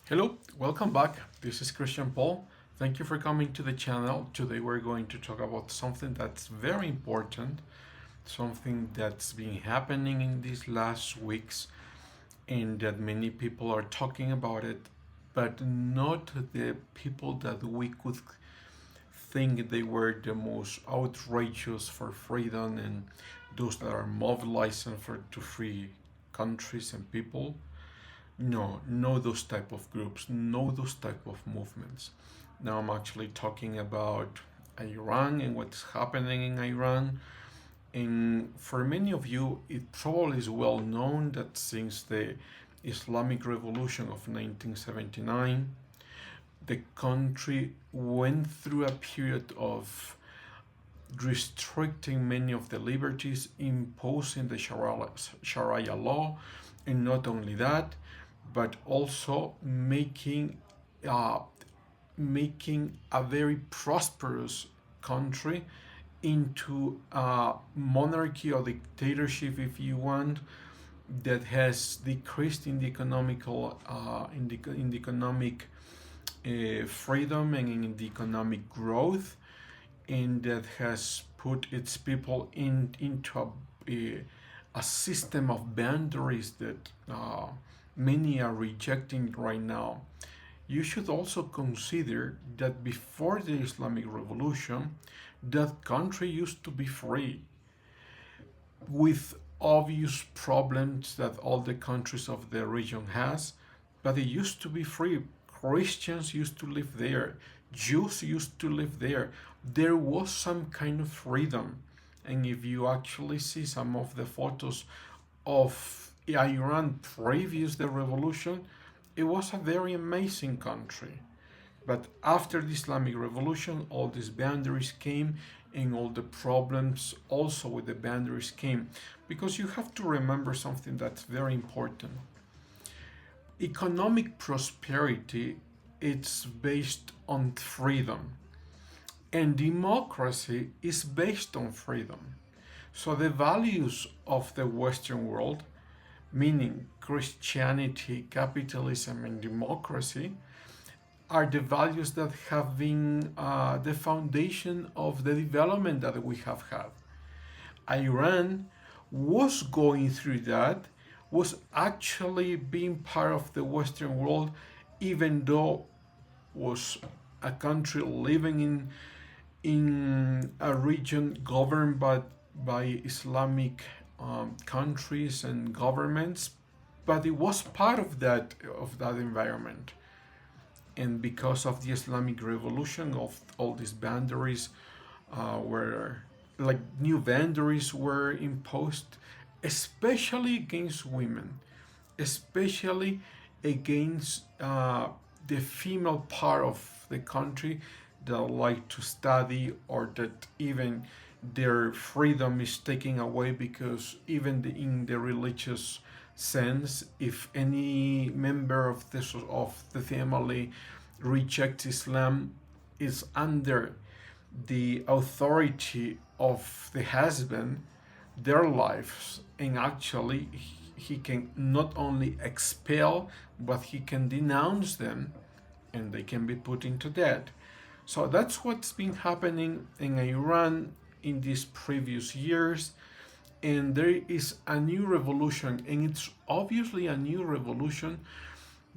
Hello, welcome back. This is Christian Paul. Thank you for coming to the channel. Today we're going to talk about something that's very important, something that's been happening in these last weeks, and that many people are talking about it, but not the people that we could think they were the most outrageous for freedom and those that are mobilizing for to free countries and people. No, know those type of groups, know those type of movements. Now I'm actually talking about Iran and what's happening in Iran. And for many of you, it probably is well known that since the Islamic Revolution of 1979, the country went through a period of restricting many of the liberties, imposing the Sharia law, and not only that, but also uh, making a very prosperous country into a monarchy or dictatorship, if you want, that has decreased in the economical in the economic freedom and in the economic growth, and that has put its people into a system of boundaries that many are rejecting right now. You should also consider that before the Islamic Revolution, that country used to be free, with obvious problems that all the countries of the region has, but it used to be free. Christians used to live there, Jews used to live there. There was some kind of freedom. And if you actually see some of the photos of Iran previous the revolution, it was a very amazing country. But after the Islamic Revolution, all these boundaries came and all the problems also with the boundaries came. Because you have to remember something that's very important. Economic prosperity, it's based on freedom, and democracy is based on freedom. So the values of the Western world, meaning Christianity, capitalism, and democracy, are the values that have been the foundation of the development that we have had. Iran was going through that, was actually being part of the Western world, even though was a country living in a region governed by Islamic countries and governments, but it was part of that environment. And because of the Islamic Revolution, of all these boundaries were like new boundaries were imposed, especially against women, especially against the female part of the country that like to study, or that even their freedom is taken away, because even in the religious sense, if any member of the family rejects Islam, is under the authority of the husband, their lives, and actually he can not only expel, but he can denounce them, and they can be put into death. So that's what's been happening in Iran in these previous years. And there is a new revolution, and it's obviously a new revolution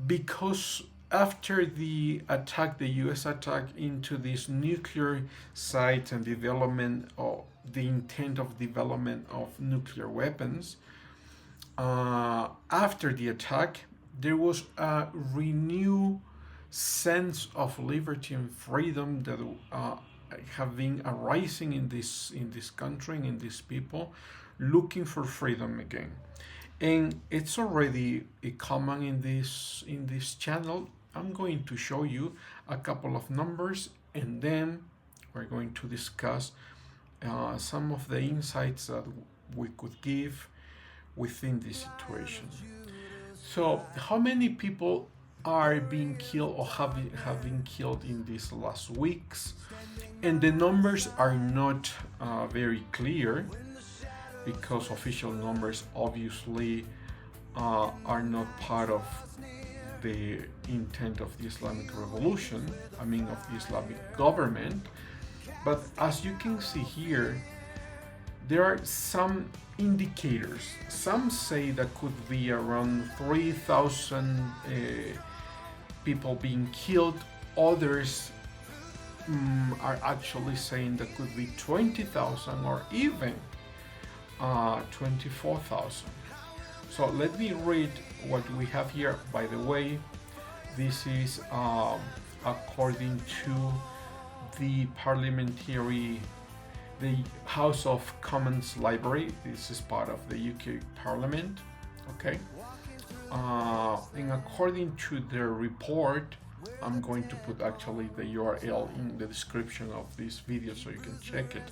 because after the attack, the US attack into this nuclear site and development, or the intent of development of nuclear weapons, after the attack, there was a renewed sense of liberty and freedom that have been arising in this country and in these people, looking for freedom again. And it's already common in this channel. I'm going to show you a couple of numbers, and then we're going to discuss some of the insights that we could give within this situation. So, how many people are being killed or have been killed in these last weeks? And the numbers are not very clear, because official numbers obviously are not part the intent of the Islamic Revolution, I mean of the Islamic government. But as you can see here, there are some indicators. Some say that could be around 3,000 people being killed. Others are actually saying that could be 20,000 or even 24,000. So let me read what we have here. By the way, this is according to the House of Commons Library. This is part of the UK Parliament. Okay. And according to their report, I'm going to put actually the URL in the description of this video so you can check it.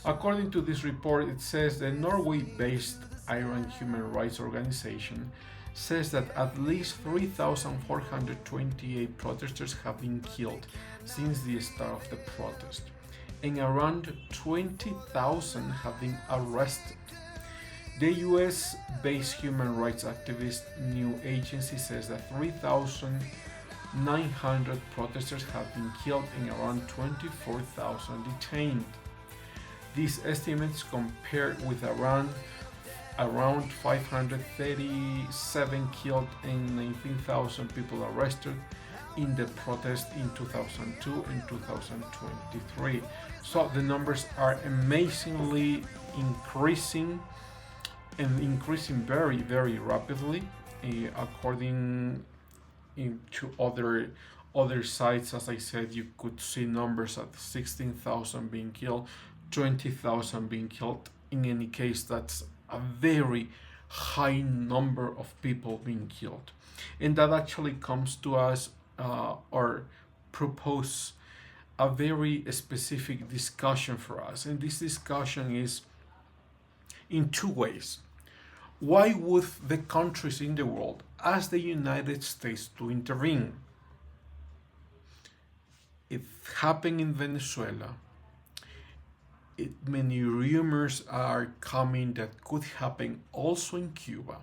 According to this report, it says the Norway-based Iran Human Rights Organization says that at least 3,428 protesters have been killed since the start of the protest, and around 20,000 have been arrested. The US-based human rights activist New Agency says that 3,900 protesters have been killed and around 24,000 detained. These estimates compare with around 537 killed and 19,000 people arrested in the protest in 2002 and 2023. So the numbers are amazingly increasing, and increasing very, very rapidly. According to other sites, as I said, you could see numbers at 16,000 being killed, 20,000 being killed. In any case, that's a very high number of people being killed, and that actually comes to us or propose a very specific discussion for us. And this discussion is in two ways. Why would the countries in the world ask the United States to intervene? It happened in Venezuela. Many rumors are coming that could happen also in Cuba,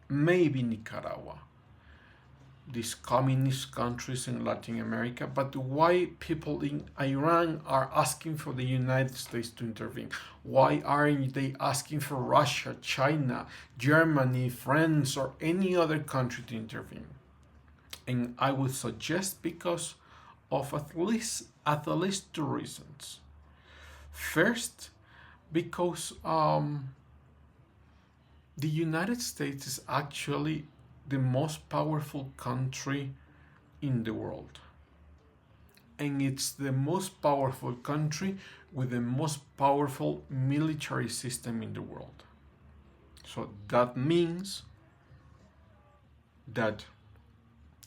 maybe Nicaragua, these communist countries in Latin America. But why people in Iran are asking for the United States to intervene? Why aren't they asking for Russia, China, Germany, France, or any other country to intervene? And I would suggest because of at least two reasons. First, because the United States is actually the most powerful country in the world. And it's the most powerful country with the most powerful military system in the world. So that means that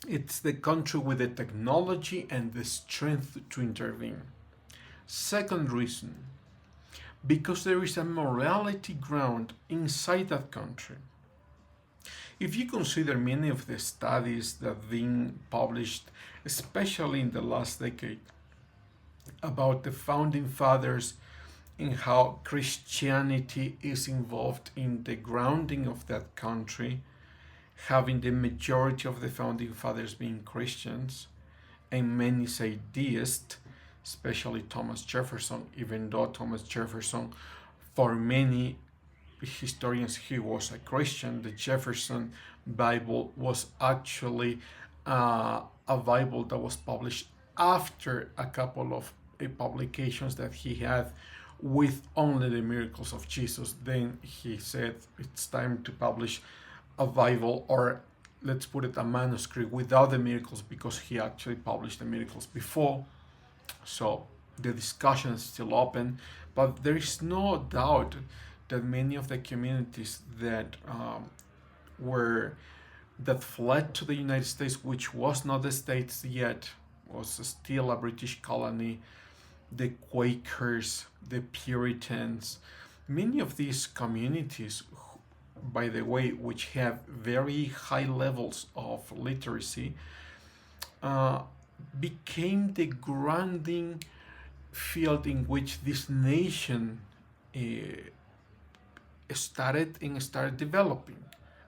it's the country with the technology and the strength to intervene. Second reason, because there is a morality ground inside that country. If you consider many of the studies that have been published, especially in the last decade, about the founding fathers and how Christianity is involved in the grounding of that country, having the majority of the founding fathers being Christians, and many say deists, especially Thomas Jefferson, even though Thomas Jefferson, for many historians, he was a Christian. The Jefferson Bible was actually a Bible that was published after a couple of publications that he had with only the miracles of Jesus. Then he said it's time to publish a Bible, or let's put it, a manuscript without the miracles, because he actually published the miracles before. So the discussion is still open, but there is no doubt that many of the communities that fled to the United States, which was not the States yet, was still a British colony, the Quakers, the Puritans, many of these communities, by the way, which have very high levels of literacy, became the grounding field in which this nation started developing.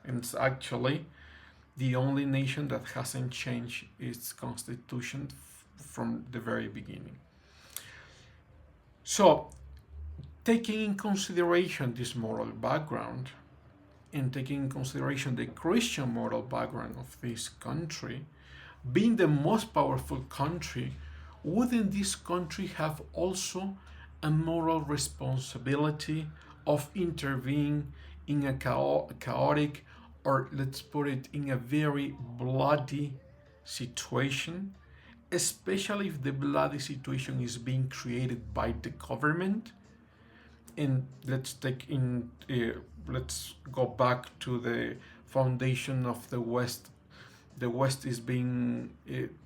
And it's actually the only nation that hasn't changed its constitution from the very beginning. So, taking in consideration this moral background and taking in consideration the Christian moral background of this country, being the most powerful country, wouldn't this country have also a moral responsibility of intervening in a chaotic, or let's put it in a very bloody situation, especially if the bloody situation is being created by the government? And let's go back to the foundation of the West. The West is being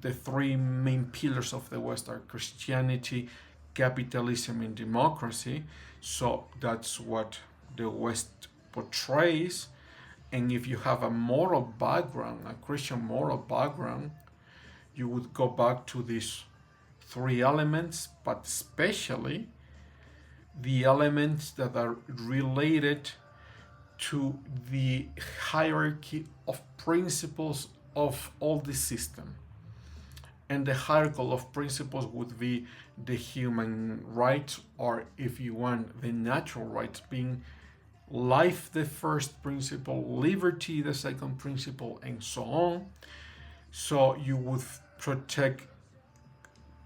the three main pillars of the West are Christianity, capitalism, and democracy. So that's what the West portrays. And if you have a moral background, a Christian moral background, you would go back to these three elements, but especially the elements that are related to the hierarchy of principles of all the system. And the hierarchy of principles would be the human rights, or if you want, the natural rights, being life the first principle, liberty the second principle, and so on. So you would protect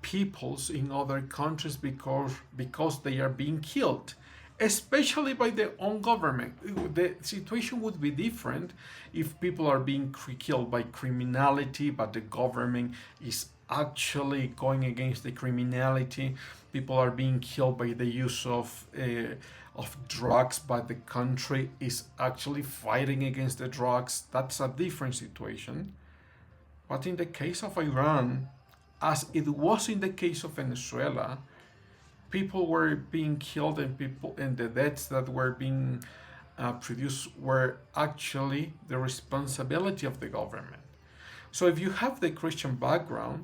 peoples in other countries because they are being killed, especially by their own government. The situation would be different if people are being killed by criminality, but the government is actually going against the criminality. People are being killed by the use of drugs, but the country is actually fighting against the drugs. That's a different situation. But in the case of Iran, as it was in the case of Venezuela, people were being killed, and the deaths that were being produced were actually the responsibility of the government. So if you have the Christian background,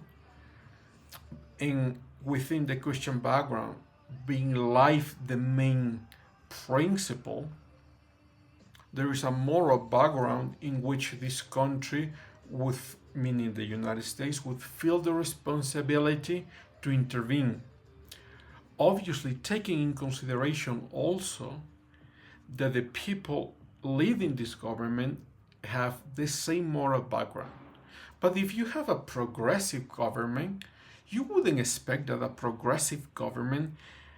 and within the Christian background being life the main principle, there is a moral background in which this country would, meaning the United States, would feel the responsibility to intervene. Obviously, taking in consideration also that the people leading this government have the same moral background. But if you have a progressive government, you wouldn't expect that a progressive government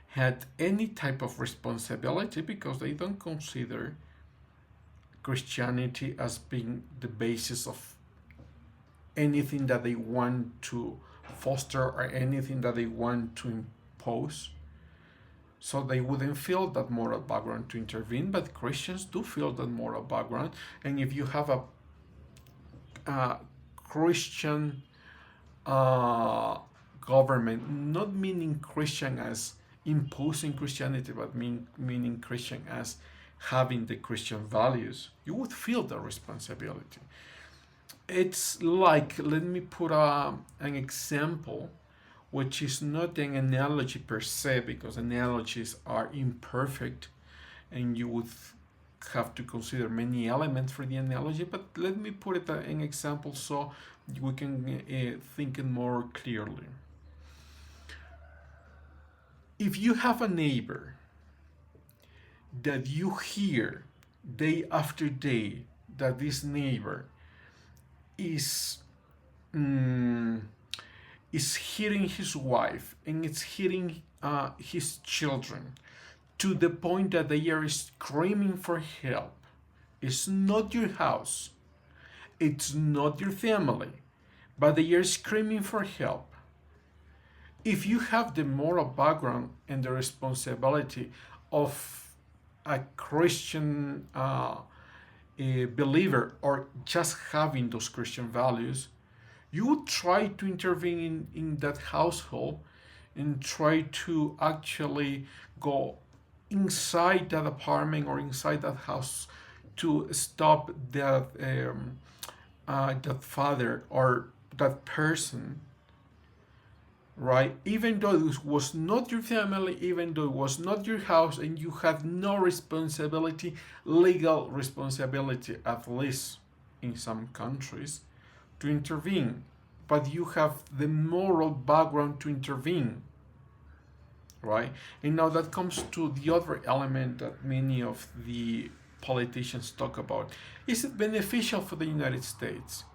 had any type of responsibility, because they don't consider Christianity as being the basis of anything that they want to foster or anything that they want to impose. So they wouldn't feel that moral background to intervene, but Christians do feel that moral background. And if you have a Christian government, not meaning Christian as imposing Christianity, but meaning Christian as having the Christian values, you would feel the responsibility. It's like, let me put an example, which is not an analogy per se, because analogies are imperfect and you would have to consider many elements for the analogy, but let me put it an example so we can think it more clearly. If you have a neighbor that you hear day after day that this neighbor is hitting his wife and it's hitting his children to the point that they are screaming for help, it's not your house, it's not your family, but they are screaming for help. If you have the moral background and the responsibility of a Christian a believer, or just having those Christian values, you would try to intervene in that household and try to actually go inside that apartment or inside that house to stop that father or that person, right? Even though it was not your family, even though it was not your house, and you had no responsibility, legal responsibility at least in some countries to intervene, but you have the moral background to intervene, right? And now that comes to the other element that many of the politicians talk about. Is it beneficial for the United States?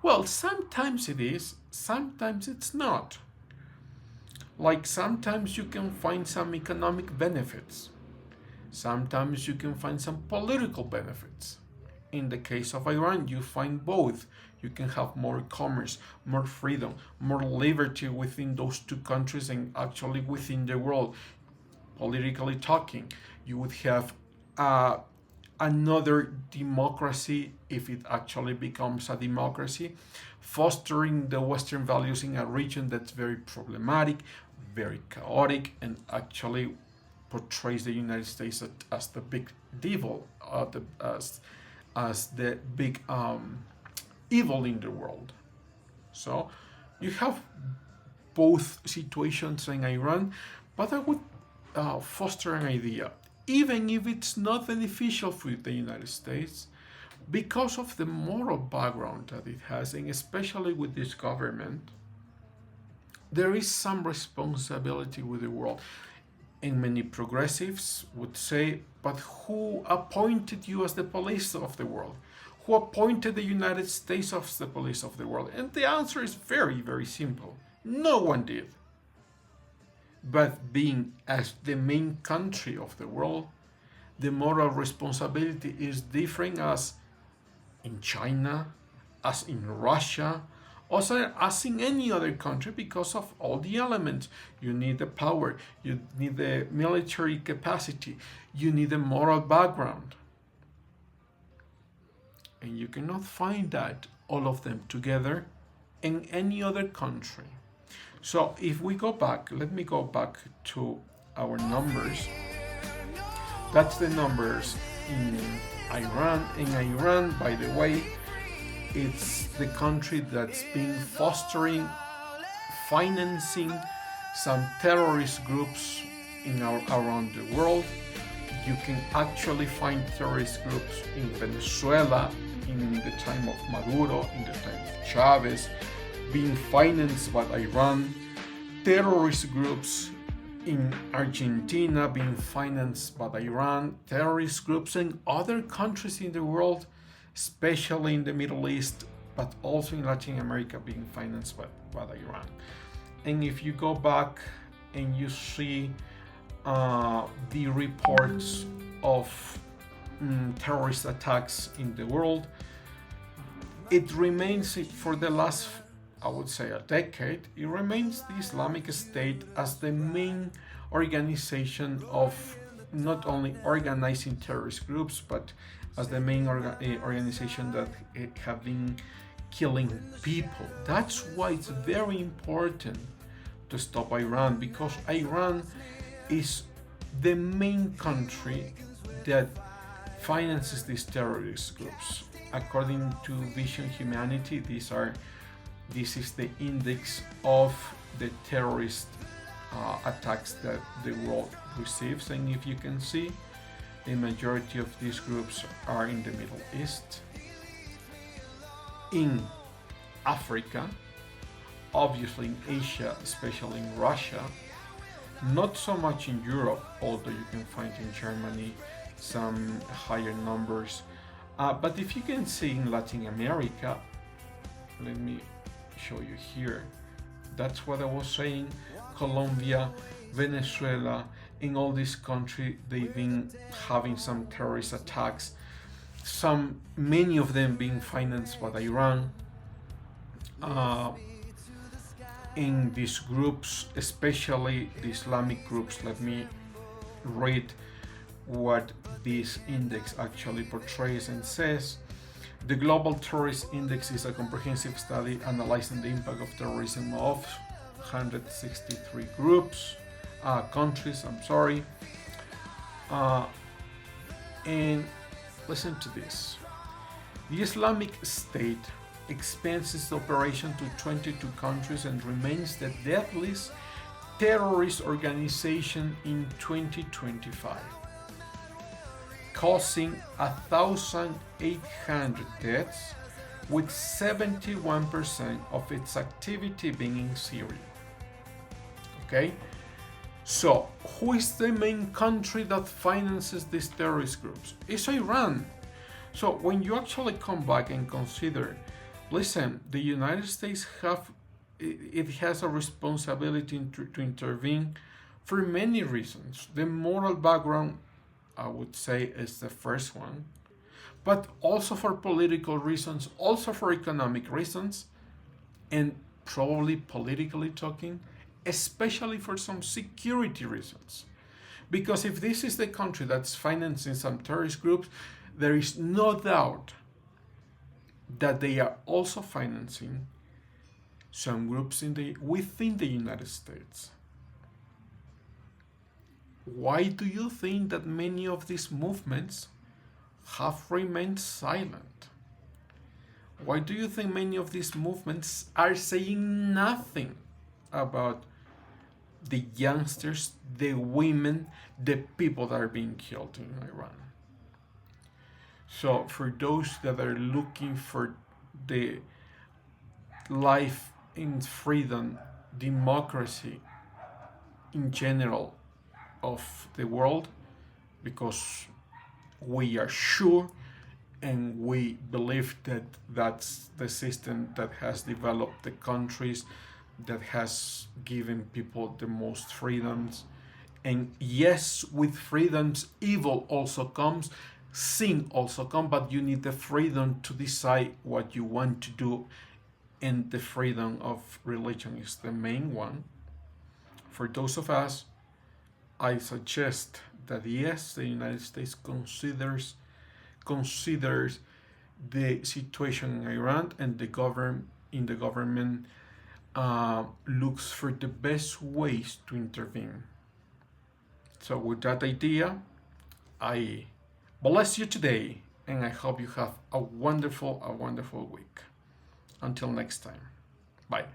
Well, sometimes it is, sometimes it's not. Like sometimes you can find some economic benefits, sometimes you can find some political benefits. In the case of Iran, you find both. You can have more commerce, more freedom, more liberty within those two countries and actually within the world. Politically talking, you would have another democracy if it actually becomes a democracy, fostering the Western values in a region that's very problematic, very chaotic, and actually portrays the United States as the big devil, as the big evil in the world. So you have both situations in Iran, but I would foster an idea. Even if it's not beneficial for the United States, because of the moral background that it has, and especially with this government, there is some responsibility with the world. And many progressives would say, but who appointed you as the police of the world? Who appointed the United States as the police of the world? And the answer is very, very simple. No one did. But being as the main country of the world, the moral responsibility is different as in China, as in Russia, also as in any other country, because of all the elements. You need the power, you need the military capacity, you need the moral background. And you cannot find that, all of them together, in any other country. So if we go back, let me go back to our numbers. That's the numbers in Iran. In Iran, by the way, it's the country that's been fostering, financing some terrorist groups around the world. You can actually find terrorist groups in Venezuela, in the time of Maduro, in the time of Chavez, being financed by Iran. Terrorist groups in Argentina being financed by Iran. Terrorist groups in other countries in the world, especially in the Middle East, but also in Latin America, being financed by Iran. And if you go back and you see the reports of terrorist attacks in the world, it remains, for the last, I would say, a decade, it remains the Islamic State as the main organization of not only organizing terrorist groups, but as the main organization that have been killing people. That's why it's very important to stop Iran, because Iran is the main country that finances these terrorist groups. According to Vision Humanity, this is the index of the terrorist attacks that the world receives. And if you can see, the majority of these groups are in the Middle East, in Africa, obviously in Asia, especially in Russia, not so much in Europe, although you can find in Germany some higher numbers. But if you can see in Latin America, let me show you here. That's what I was saying. Colombia, Venezuela, in all these countries, they've been having some terrorist attacks. Many of them being financed by Iran. In these groups, especially the Islamic groups, let me read what this index actually portrays and says. The Global Terrorist Index is a comprehensive study analyzing the impact of terrorism of 163 countries. And listen to this. The Islamic State expands its operation to 22 countries and remains the deadliest terrorist organization in 2025. causing 1,800 deaths, with 71% of its activity being in Syria. Okay? So, who is the main country that finances these terrorist groups? It's Iran. So, when you actually come back and consider, listen, the United States has a responsibility to intervene for many reasons. The moral background, I would say, is the first one, but also for political reasons, also for economic reasons, and probably politically talking, especially for some security reasons. Because if this is the country that's financing some terrorist groups, there is no doubt that they are also financing some groups within the United States. Why do you think that many of these movements have remained silent? Why do you think many of these movements are saying nothing about the youngsters, the women, the people that are being killed in Iran? So for those that are looking for the life in freedom, democracy in general of the world, because we are sure and we believe that that's the system that has developed the countries, that has given people the most freedoms. And yes, with freedoms, evil also comes, sin also comes, but you need the freedom to decide what you want to do, and the freedom of religion is the main one. For those of us, I suggest that yes, the United States considers the situation in Iran, and the government looks for the best ways to intervene. So with that idea, I bless you today, and I hope you have a wonderful week. Until next time, bye.